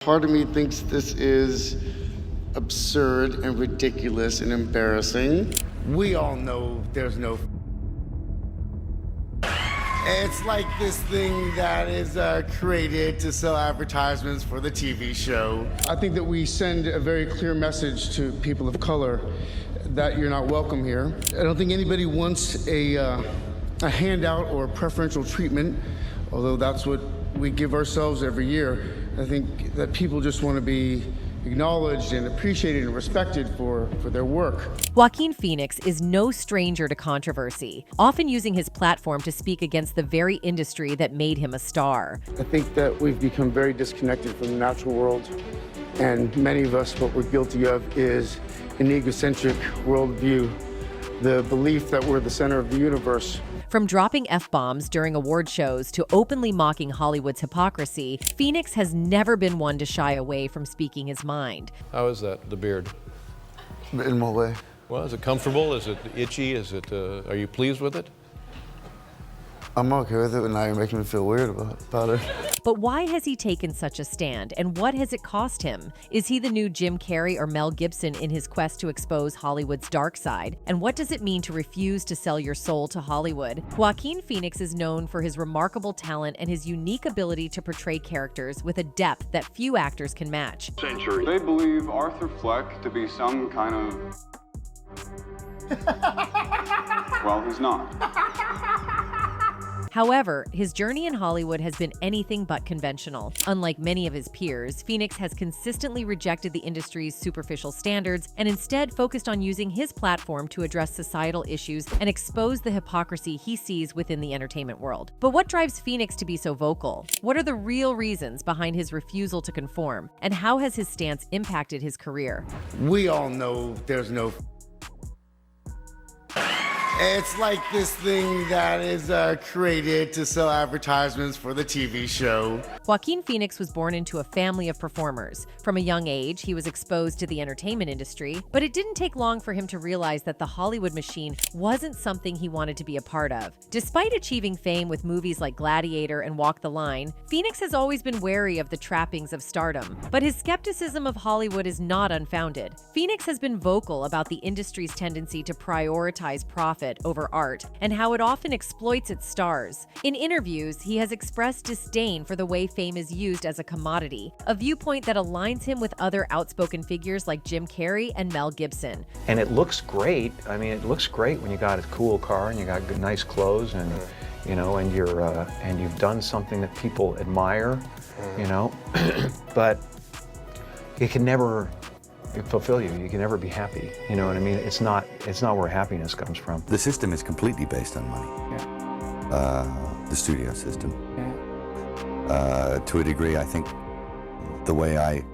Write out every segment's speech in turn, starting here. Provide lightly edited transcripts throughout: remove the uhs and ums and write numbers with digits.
Part of me thinks this is absurd and ridiculous and embarrassing. We all know there's no. It's like this thing that is created to sell advertisements for the TV show. I think that we send a very clear message to people of color that you're not welcome here. I don't think anybody wants a handout or preferential treatment, although that's what we give ourselves every year. I think that people just want to be acknowledged and appreciated and respected for their work. Joaquin Phoenix is no stranger to controversy, often using his platform to speak against the very industry that made him a star. I think that we've become very disconnected from the natural world, and many of us, what we're guilty of is an egocentric worldview, the belief that we're the center of the universe. From dropping F-bombs during award shows to openly mocking Hollywood's hypocrisy, Phoenix has never been one to shy away from speaking his mind. How is that, the beard? In what way? Well, is it comfortable? Is it itchy? Is it, are you pleased with it? I'm okay with it, but now you're making me feel weird about it. But why has he taken such a stand, and what has it cost him? Is he the new Jim Carrey or Mel Gibson in his quest to expose Hollywood's dark side? And what does it mean to refuse to sell your soul to Hollywood? Joaquin Phoenix is known for his remarkable talent and his unique ability to portray characters with a depth that few actors can match. They believe Arthur Fleck to be some kind of... well, he's not. However, his journey in Hollywood has been anything but conventional. Unlike many of his peers, Phoenix has consistently rejected the industry's superficial standards and instead focused on using his platform to address societal issues and expose the hypocrisy he sees within the entertainment world. But what drives Phoenix to be so vocal? What are the real reasons behind his refusal to conform? And how has his stance impacted his career? We all know there's no. It's like this thing that is created to sell advertisements for the TV show. Joaquin Phoenix was born into a family of performers. From a young age, he was exposed to the entertainment industry, but it didn't take long for him to realize that the Hollywood machine wasn't something he wanted to be a part of. Despite achieving fame with movies like Gladiator and Walk the Line, Phoenix has always been wary of the trappings of stardom. But his skepticism of Hollywood is not unfounded. Phoenix has been vocal about the industry's tendency to prioritize profit over art and how it often exploits its stars. In interviews, he has expressed disdain for the way fame is used as a commodity, a viewpoint that aligns him with other outspoken figures like Jim Carrey and Mel Gibson. And it looks great. I mean, it looks great when you got a cool car and you got good, nice clothes, and you know, and you've done something that people admire, you know. But it can never fulfill you. You can never be happy. You know what I mean? It's not where happiness comes from. The system is completely based on money. Yeah. The studio system. Yeah. To a degree, I think the way I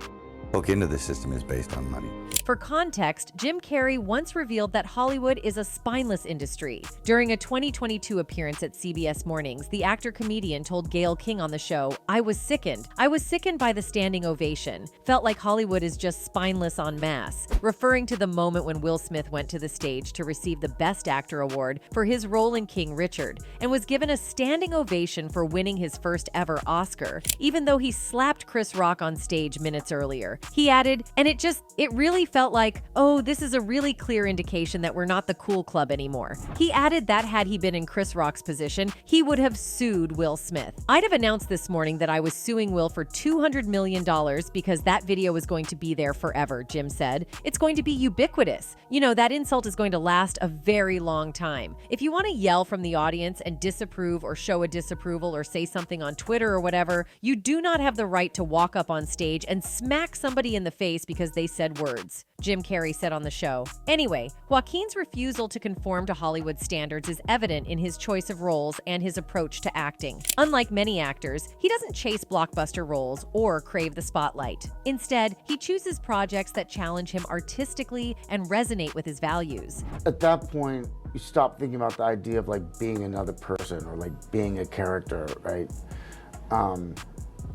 hook into the system is based on money. For context, Jim Carrey once revealed that Hollywood is a spineless industry. During a 2022 appearance at CBS Mornings, the actor-comedian told Gayle King on the show, "I was sickened. I was sickened by the standing ovation. Felt like Hollywood is just spineless en masse," referring to the moment when Will Smith went to the stage to receive the Best Actor award for his role in King Richard, and was given a standing ovation for winning his first ever Oscar, even though he slapped Chris Rock on stage minutes earlier. He added, "And it really felt like, oh, this is a really clear indication that we're not the cool club anymore." He added that had he been in Chris Rock's position, he would have sued Will Smith. "I'd have announced this morning that I was suing Will for $200 million because that video is going to be there forever," Jim said. "It's going to be ubiquitous. You know, that insult is going to last a very long time. If you want to yell from the audience and disapprove or show a disapproval or say something on Twitter or whatever, you do not have the right to walk up on stage and smack somebody in the face because they said words," Jim Carrey said on the show. Anyway, Joaquin's refusal to conform to Hollywood standards is evident in his choice of roles and his approach to acting. Unlike many actors, he doesn't chase blockbuster roles or crave the spotlight. Instead, he chooses projects that challenge him artistically and resonate with his values. At that point, you stop thinking about the idea of like being another person or like being a character, right?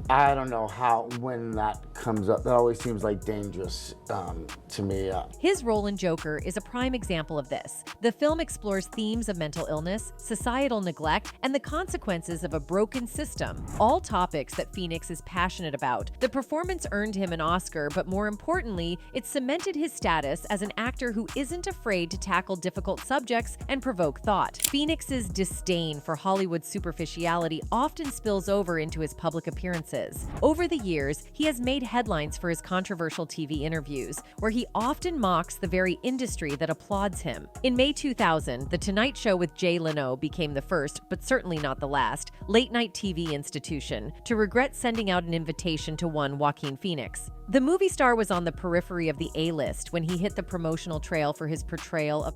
I don't know when that comes up, that always seems like dangerous to me. His role in Joker is a prime example of this. The film explores themes of mental illness, societal neglect, and the consequences of a broken system, all topics that Phoenix is passionate about. The performance earned him an Oscar, but more importantly, it cemented his status as an actor who isn't afraid to tackle difficult subjects and provoke thought. Phoenix's disdain for Hollywood superficiality often spills over into his public appearances. Over the years, he has made headlines for his controversial TV interviews, where he often mocks the very industry that applauds him. In May 2000, The Tonight Show with Jay Leno became the first, but certainly not the last, late-night TV institution to regret sending out an invitation to one Joaquin Phoenix. The movie star was on the periphery of the A-list when he hit the promotional trail for his portrayal of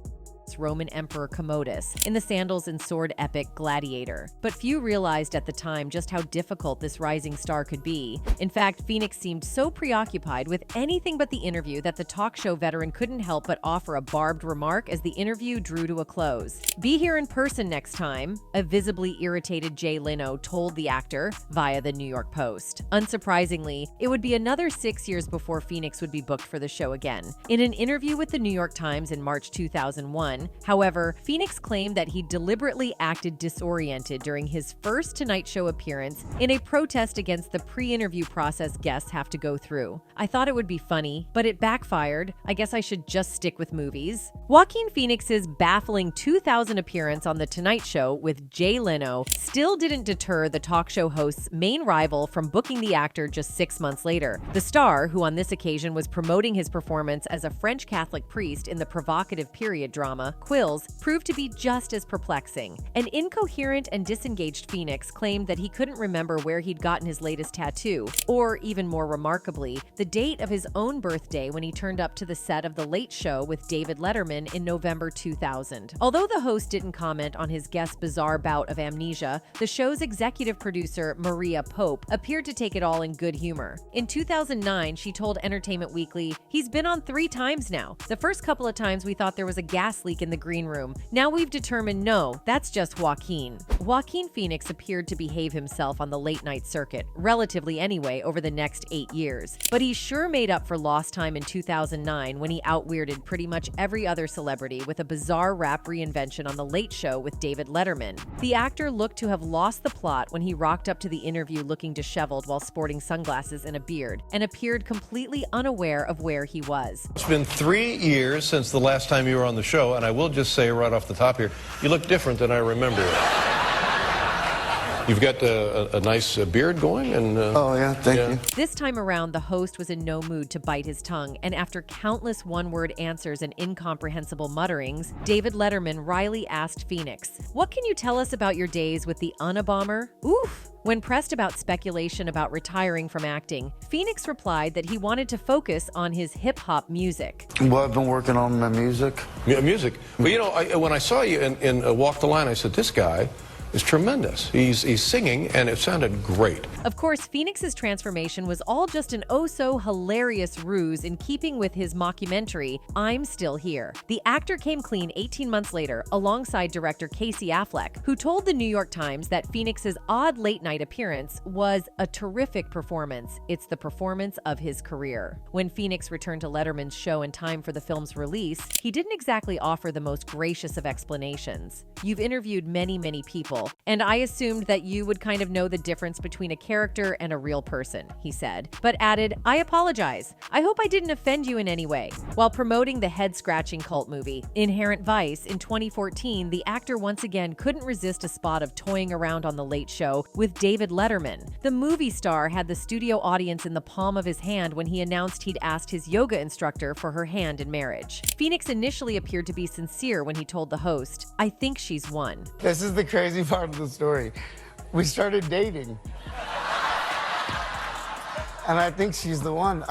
Roman Emperor Commodus in the sandals and sword epic Gladiator. But few realized at the time just how difficult this rising star could be. In fact, Phoenix seemed so preoccupied with anything but the interview that the talk show veteran couldn't help but offer a barbed remark as the interview drew to a close. "Be here in person next time," a visibly irritated Jay Leno told the actor via the New York Post. Unsurprisingly, it would be another 6 years before Phoenix would be booked for the show again. In an interview with the New York Times in March 2001, however, Phoenix claimed that he deliberately acted disoriented during his first Tonight Show appearance in a protest against the pre-interview process guests have to go through. "I thought it would be funny, but it backfired. I guess I should just stick with movies." Joaquin Phoenix's baffling 2000 appearance on The Tonight Show with Jay Leno still didn't deter the talk show host's main rival from booking the actor just 6 months later. The star, who on this occasion was promoting his performance as a French Catholic priest in the provocative period drama Quills, proved to be just as perplexing. An incoherent and disengaged Phoenix claimed that he couldn't remember where he'd gotten his latest tattoo, or even more remarkably, the date of his own birthday when he turned up to the set of The Late Show with David Letterman in November 2000. Although the host didn't comment on his guest's bizarre bout of amnesia, the show's executive producer, Maria Pope, appeared to take it all in good humor. In 2009, she told Entertainment Weekly, "He's been on 3 times now. The first couple of times we thought there was a gas leak in the green room. Now we've determined no, that's just Joaquin." Joaquin Phoenix appeared to behave himself on the late-night circuit, relatively anyway, over the next 8 years. But he sure made up for lost time in 2009 when he out-weirded pretty much every other celebrity with a bizarre rap reinvention on The Late Show with David Letterman. The actor looked to have lost the plot when he rocked up to the interview looking disheveled while sporting sunglasses and a beard, and appeared completely unaware of where he was. It's been 3 years since the last time you were on the show, and I will just say right off the top here, you look different than I remember. You've got a nice beard going, and Oh yeah, thank you. This time around, the host was in no mood to bite his tongue, and after countless one-word answers and incomprehensible mutterings, David Letterman wryly asked Phoenix, "What can you tell us about your days with the Unabomber?" Oof! When pressed about speculation about retiring from acting, Phoenix replied that he wanted to focus on his hip-hop music. Well, I've been working on my music. music. Well, you know, when I saw you in Walk the Line, I said, this guy is tremendous. He's singing, and it sounded great. Of course, Phoenix's transformation was all just an oh-so-hilarious ruse in keeping with his mockumentary, I'm Still Here. The actor came clean 18 months later, alongside director Casey Affleck, who told the New York Times that Phoenix's odd late-night appearance was a terrific performance. It's the performance of his career. When Phoenix returned to Letterman's show in time for the film's release, he didn't exactly offer the most gracious of explanations. "You've interviewed many, many people, and I assumed that you would kind of know the difference between a character and a real person," he said, but added, "I apologize. I hope I didn't offend you in any way." While promoting the head-scratching cult movie Inherent Vice in 2014, the actor once again couldn't resist a spot of toying around on The Late Show with David Letterman. The movie star had the studio audience in the palm of his hand when he announced he'd asked his yoga instructor for her hand in marriage. Phoenix initially appeared to be sincere when he told the host, "I think she's one." This is the crazy part of the story. We started dating. And I think she's the one.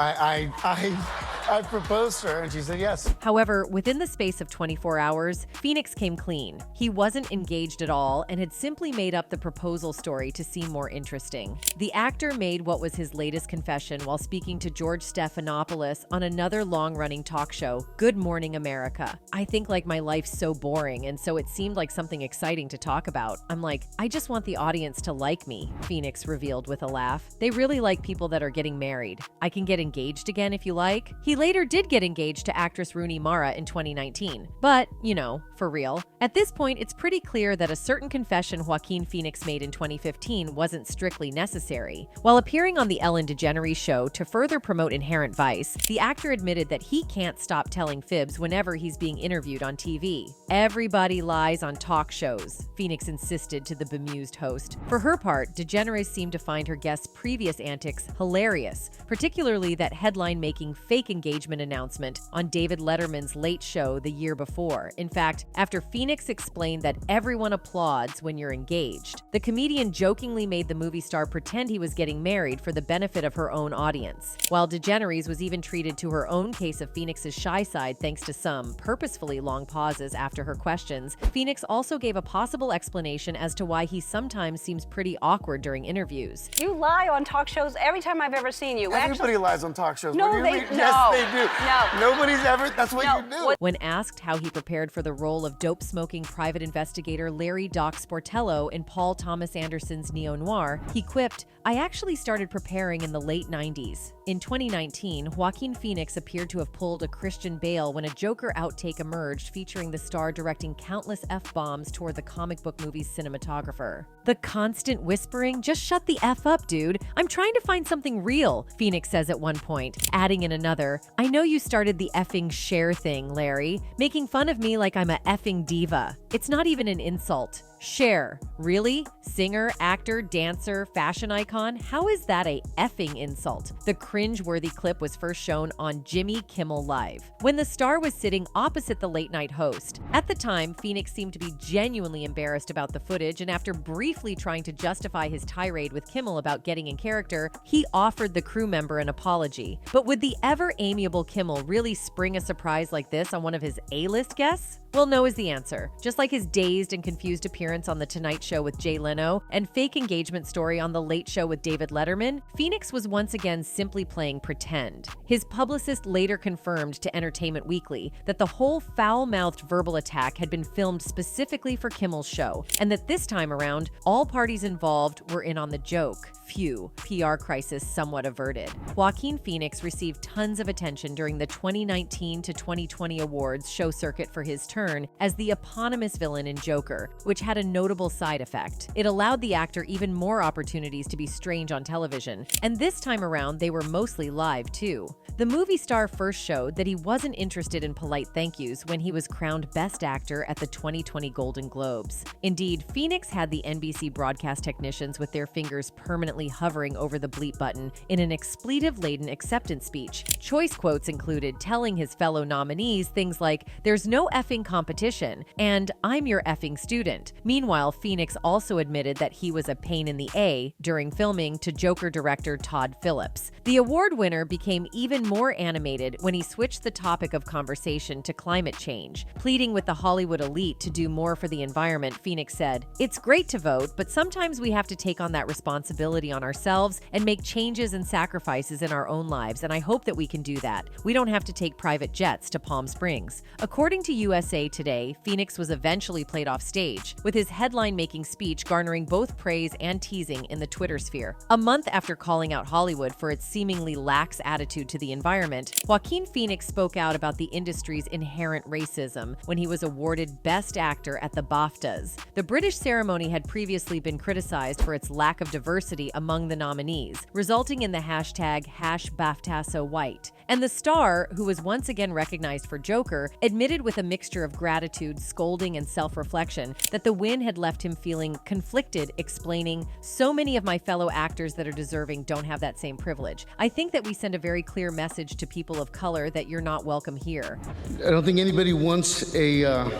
I proposed to her and she said yes. However, within the space of 24 hours, Phoenix came clean. He wasn't engaged at all and had simply made up the proposal story to seem more interesting. The actor made what was his latest confession while speaking to George Stephanopoulos on another long-running talk show, Good Morning America. I think like my life's so boring, and so it seemed like something exciting to talk about. I'm like, I just want the audience to like me, Phoenix revealed with a laugh. They really like people that are getting married. I can get engaged again if you like. He later did get engaged to actress Rooney Mara in 2019. But, you know, for real. At this point, it's pretty clear that a certain confession Joaquin Phoenix made in 2015 wasn't strictly necessary. While appearing on the Ellen DeGeneres show to further promote Inherent Vice, the actor admitted that he can't stop telling fibs whenever he's being interviewed on TV. Everybody lies on talk shows, Phoenix insisted to the bemused host. For her part, DeGeneres seemed to find her guest's previous antics hilarious, particularly that headline-making fake engagement announcement on David Letterman's Late Show the year before. In fact, after Phoenix explained that everyone applauds when you're engaged, the comedian jokingly made the movie star pretend he was getting married for the benefit of her own audience. While DeGeneres was even treated to her own case of Phoenix's shy side thanks to some purposefully long pauses after her questions, Phoenix also gave a possible explanation as to why he sometimes seems pretty awkward during interviews. You lie on talk shows every time I've ever seen you. Everybody lies on talk shows. No, What do you they mean? no. Yes, they do. No. Nobody's ever, that's what you do. When asked how he prepared for the role of dope-smoking private investigator Larry Doc Sportello in Paul Thomas Anderson's neo-noir, he quipped, "I actually started preparing in the late 90s. In 2019, Joaquin Phoenix appeared to have pulled a Christian Bale when a Joker outtake emerged featuring the star directing countless F-bombs toward the comic book movie's cinematographer. The constant whispering, just shut the F up, dude. I'm trying to find something real," Phoenix says at one point, adding in another, "I know you started the effing share thing, Larry, making fun of me like I'm a effing diva. It's not even an insult. Cher, really? Singer, actor, dancer, fashion icon? How is that a effing insult?" The cringe-worthy clip was first shown on Jimmy Kimmel Live, when the star was sitting opposite the late-night host. At the time, Phoenix seemed to be genuinely embarrassed about the footage, and after briefly trying to justify his tirade with Kimmel about getting in character, he offered the crew member an apology. But would the ever-amiable Kimmel really spring a surprise like this on one of his A-list guests? Well, no is the answer. Just like his dazed and confused appearance on The Tonight Show with Jay Leno and fake engagement story on The Late Show with David Letterman, Phoenix was once again simply playing pretend. His publicist later confirmed to Entertainment Weekly that the whole foul-mouthed verbal attack had been filmed specifically for Kimmel's show, and that this time around, all parties involved were in on the joke. Phew, PR crisis somewhat averted. Joaquin Phoenix received tons of attention during the 2019 to 2020 awards show circuit for his turn as the eponymous villain in Joker, which had a notable side effect. It allowed the actor even more opportunities to be strange on television, and this time around they were mostly live too. The movie star first showed that he wasn't interested in polite thank yous when he was crowned Best Actor at the 2020 Golden Globes. Indeed, Phoenix had the NBC broadcast technicians with their fingers permanently hovering over the bleep button in an expletive-laden acceptance speech. Choice quotes included telling his fellow nominees things like, "There's no effing competition," and "I'm your effing student." Meanwhile, Phoenix also admitted that he was a pain in the A during filming to Joker director Todd Phillips. The award winner became even more animated when he switched the topic of conversation to climate change. Pleading with the Hollywood elite to do more for the environment, Phoenix said, "It's great to vote, but sometimes we have to take on that responsibility on ourselves and make changes and sacrifices in our own lives, and I hope that we can do that. We don't have to take private jets to Palm Springs." According to USA Today, Phoenix was eventually played off stage, with his headline-making speech garnering both praise and teasing in the Twitter sphere. A month after calling out Hollywood for its seemingly lax attitude to the environment, Joaquin Phoenix spoke out about the industry's inherent racism when he was awarded Best Actor at the BAFTAs. The British ceremony had previously been criticized for its lack of diversity among the nominees, resulting in the hashtag #BAFTASOWhite. And the star, who was once again recognized for Joker, admitted with a mixture of gratitude, scolding, and self-reflection that the win had left him feeling conflicted, explaining, "So many of my fellow actors that are deserving don't have that same privilege. I think that we send a very clear message to people of color that you're not welcome here." I don't think anybody wants a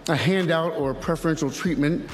handout or preferential treatment,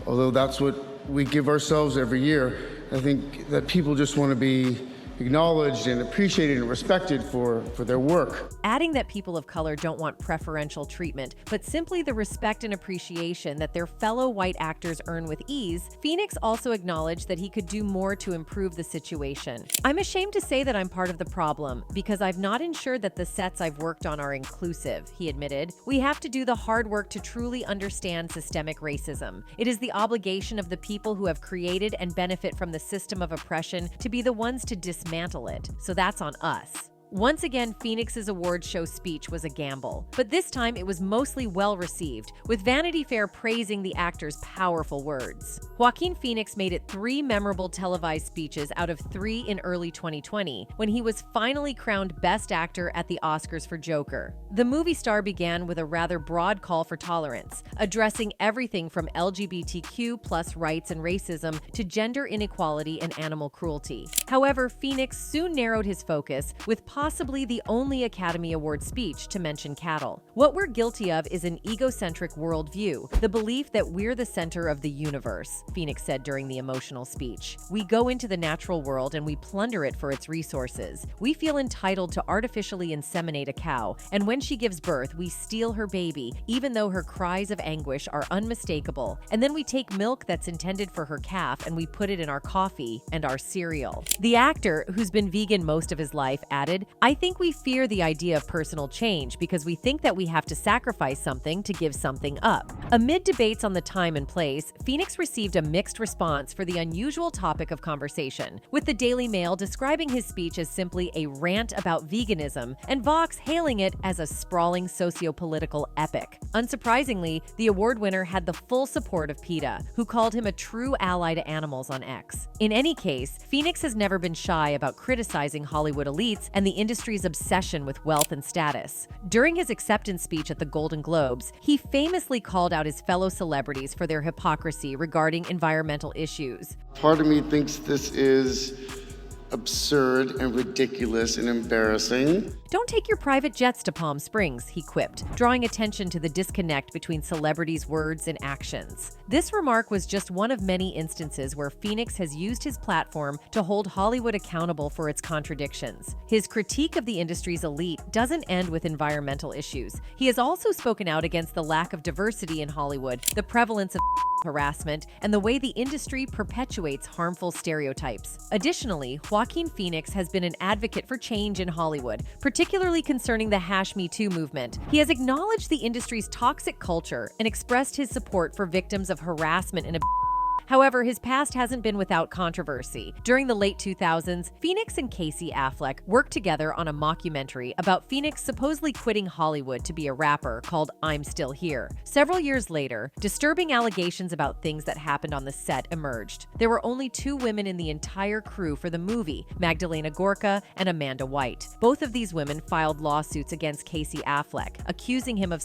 although that's what we give ourselves every year. I think that people just want to be acknowledged and appreciated and respected for their work. Adding that people of color don't want preferential treatment, but simply the respect and appreciation that their fellow white actors earn with ease, Phoenix also acknowledged that he could do more to improve the situation. "I'm ashamed to say that I'm part of the problem because I've not ensured that the sets I've worked on are inclusive," he admitted. "We have to do the hard work to truly understand systemic racism. It is the obligation of the people who have created and benefit from the system of oppression to be the ones to dismantle it. So that's on us." Once again, Phoenix's award show speech was a gamble, but this time it was mostly well-received, with Vanity Fair praising the actor's powerful words. Joaquin Phoenix made it 3 memorable televised speeches out of 3 in early 2020, when he was finally crowned Best Actor at the Oscars for Joker. The movie star began with a rather broad call for tolerance, addressing everything from LGBTQ+ rights and racism to gender inequality and animal cruelty. However, Phoenix soon narrowed his focus, with possibly the only Academy Award speech to mention cattle. "What we're guilty of is an egocentric worldview, the belief that we're the center of the universe," Phoenix said during the emotional speech. "We go into the natural world and we plunder it for its resources. We feel entitled to artificially inseminate a cow, and when she gives birth, we steal her baby, even though her cries of anguish are unmistakable. And then we take milk that's intended for her calf and we put it in our coffee and our cereal." The actor, who's been vegan most of his life, added, "I think we fear the idea of personal change because we think that we have to sacrifice something to give something up." Amid debates on the time and place, Phoenix received a mixed response for the unusual topic of conversation, with the Daily Mail describing his speech as simply a rant about veganism and Vox hailing it as a sprawling socio-political epic. Unsurprisingly, the award winner had the full support of PETA, who called him a true ally to animals on X. In any case, Phoenix has never been shy about criticizing Hollywood elites and the industry's obsession with wealth and status. During his acceptance speech at the Golden Globes, he famously called out his fellow celebrities for their hypocrisy regarding environmental issues. Part of me thinks this is absurd and ridiculous and embarrassing. "Don't take your private jets to Palm Springs," he quipped, drawing attention to the disconnect between celebrities' words and actions. This remark was just one of many instances where Phoenix has used his platform to hold Hollywood accountable for its contradictions. His critique of the industry's elite doesn't end with environmental issues. He has also spoken out against the lack of diversity in Hollywood, the prevalence of harassment, and the way the industry perpetuates harmful stereotypes. Additionally, Joaquin Phoenix has been an advocate for change in Hollywood, particularly concerning the #MeToo movement. He has acknowledged the industry's toxic culture and expressed his support for victims of harassment and abuse. However, his past hasn't been without controversy. During the late 2000s, Phoenix and Casey Affleck worked together on a mockumentary about Phoenix supposedly quitting Hollywood to be a rapper called I'm Still Here. Several years later, disturbing allegations about things that happened on the set emerged. There were only 2 women in the entire crew for the movie, Magdalena Gorka and Amanda White. Both of these women filed lawsuits against Casey Affleck, accusing him of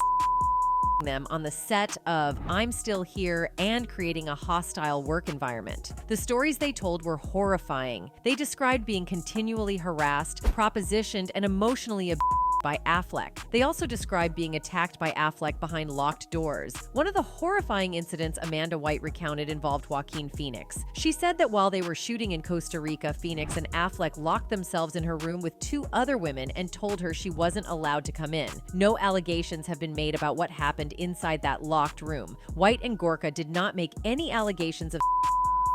them on the set of I'm Still Here and creating a hostile work environment. The stories they told were horrifying. They described being continually harassed, propositioned, and emotionally abused by Affleck. They also described being attacked by Affleck behind locked doors. One of the horrifying incidents Amanda White recounted involved Joaquin Phoenix. She said that while they were shooting in Costa Rica, Phoenix and Affleck locked themselves in her room with 2 other women and told her she wasn't allowed to come in. No allegations have been made about what happened inside that locked room. White and Gorka did not make any allegations of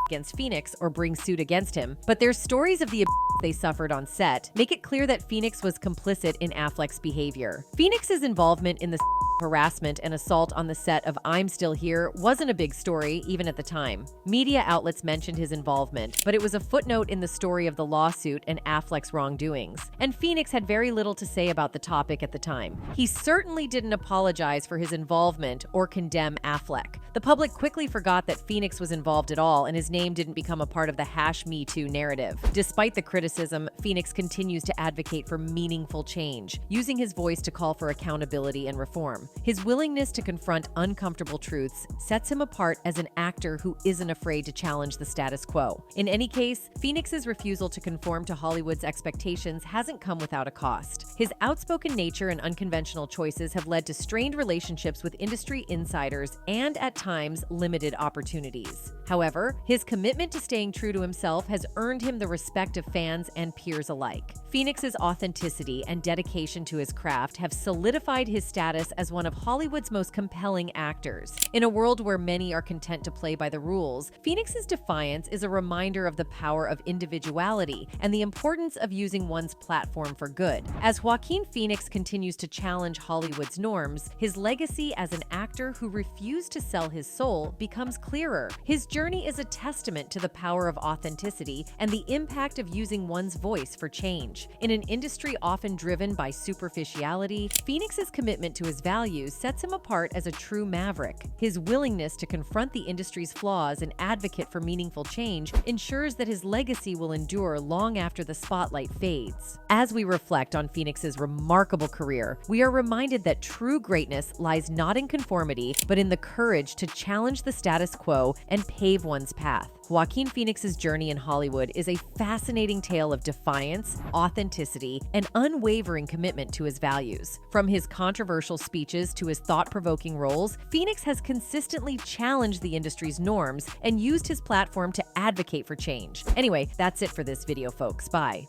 against Phoenix or bring suit against him, but their stories of the abuse they suffered on set make it clear that Phoenix was complicit in Affleck's behavior. Phoenix's involvement in the harassment and assault on the set of I'm Still Here wasn't a big story, even at the time. Media outlets mentioned his involvement, but it was a footnote in the story of the lawsuit and Affleck's wrongdoings. And Phoenix had very little to say about the topic at the time. He certainly didn't apologize for his involvement or condemn Affleck. The public quickly forgot that Phoenix was involved at all, and his name didn't become a part of the #MeToo narrative. Despite the criticism, Phoenix continues to advocate for meaningful change, using his voice to call for accountability and reform. His willingness to confront uncomfortable truths sets him apart as an actor who isn't afraid to challenge the status quo. In any case, Phoenix's refusal to conform to Hollywood's expectations hasn't come without a cost. His outspoken nature and unconventional choices have led to strained relationships with industry insiders and, at times, limited opportunities. However, his commitment to staying true to himself has earned him the respect of fans and peers alike. Phoenix's authenticity and dedication to his craft have solidified his status as one of Hollywood's most compelling actors. In a world where many are content to play by the rules, Phoenix's defiance is a reminder of the power of individuality and the importance of using one's platform for good. As Joaquin Phoenix continues to challenge Hollywood's norms, his legacy as an actor who refused to sell his soul becomes clearer. His journey is a testament to the power of authenticity and the impact of using one's voice for change. In an industry often driven by superficiality, Phoenix's commitment to his values sets him apart as a true maverick. His willingness to confront the industry's flaws and advocate for meaningful change ensures that his legacy will endure long after the spotlight fades. As we reflect on Phoenix's remarkable career, we are reminded that true greatness lies not in conformity, but in the courage to challenge the status quo and pave one's path. Joaquin Phoenix's journey in Hollywood is a fascinating tale of defiance, authenticity, and unwavering commitment to his values. From his controversial speeches to his thought-provoking roles, Phoenix has consistently challenged the industry's norms and used his platform to advocate for change. Anyway, that's it for this video, folks. Bye.